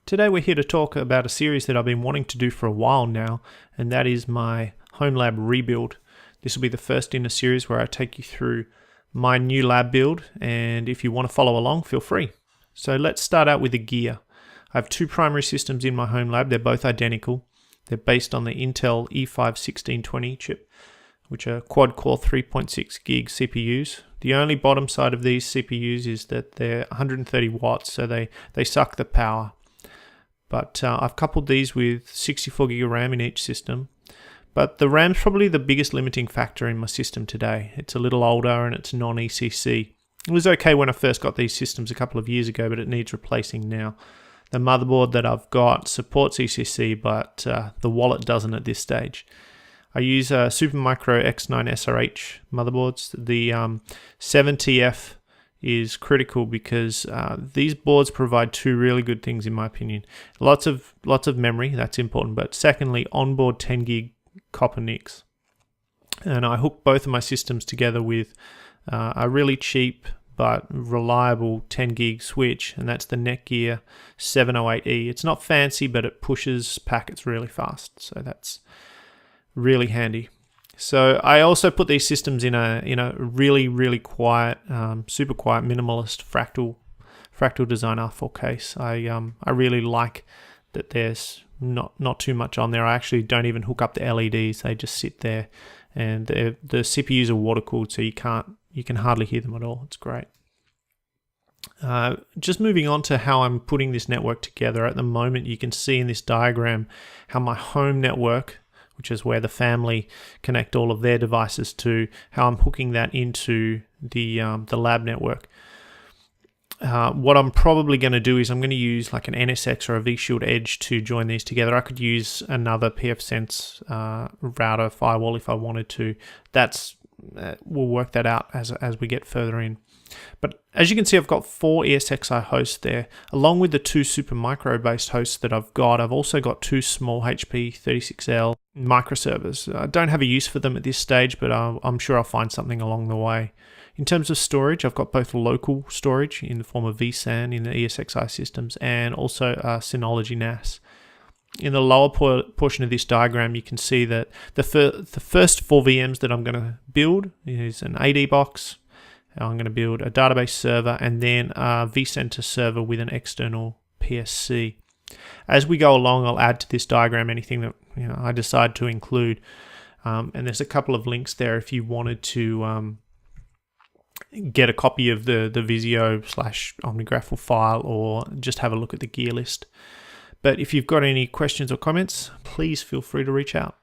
Today we're here to talk about a series that I've been wanting to do for a while now, and that is my home lab rebuild. This will be the first in a series where I take you through my new lab build, and if you want to follow along, feel free. So let's start out with the gear. I have two primary systems in my home lab. They're both identical. They're based on the Intel E5-1620 chip, which are quad-core 3.6 gig CPUs. The only bottom side of these CPUs is that they're 130 watts, so they suck the power. But I've coupled these with 64 gig of RAM in each system. But the RAM's probably the biggest limiting factor in my system today. It's a little older and it's non-ECC. It was okay when I first got these systems a couple of years ago, but it needs replacing now. The motherboard that I've got supports ECC, but the wallet doesn't at this stage. I use Supermicro X9 SRH motherboards. The 7TF is critical because these boards provide two really good things in my opinion. Lots of memory, that's important, but secondly, onboard 10 gig copper NICs. And I hook both of my systems together with a really cheap but reliable 10 gig switch, and that's the Netgear 708E. It's not fancy, but it pushes packets really fast, so that's really handy. So I also put these systems in a really quiet, super quiet, minimalist fractal design R4 case. I really like that there's not too much on there. I actually don't even hook up the LEDs; they just sit there, and the CPUs are water cooled, so you can hardly hear them at all. It's great. Just moving on to how I'm putting this network together. At the moment, you can see in this diagram how my home network, which is where the family connect all of their devices to, how I'm hooking that into the lab network. What I'm probably going to do is I'm going to use like an NSX or a vShield Edge to join these together. I could use another pfSense router firewall if I wanted to. We'll work that out as we get further in. But as you can see, I've got 4 ESXi hosts there. Along with the 2 Supermicro based hosts that I've also got 2 small HP 36L microservers. I don't have a use for them at this stage, but I'm sure I'll find something along the way. In terms of storage, I've got both local storage in the form of vSAN in the ESXi systems and also Synology NAS. In the lower portion of this diagram, you can see that the first 4 VMs that I'm going to build is an AD box. I'm going to build a database server and then a vCenter server with an external PSC. As we go along, I'll add to this diagram anything that I decide to include. And there's a couple of links there if you wanted to get a copy of the Visio/OmniGraffle file or just have a look at the gear list. But if you've got any questions or comments, please feel free to reach out.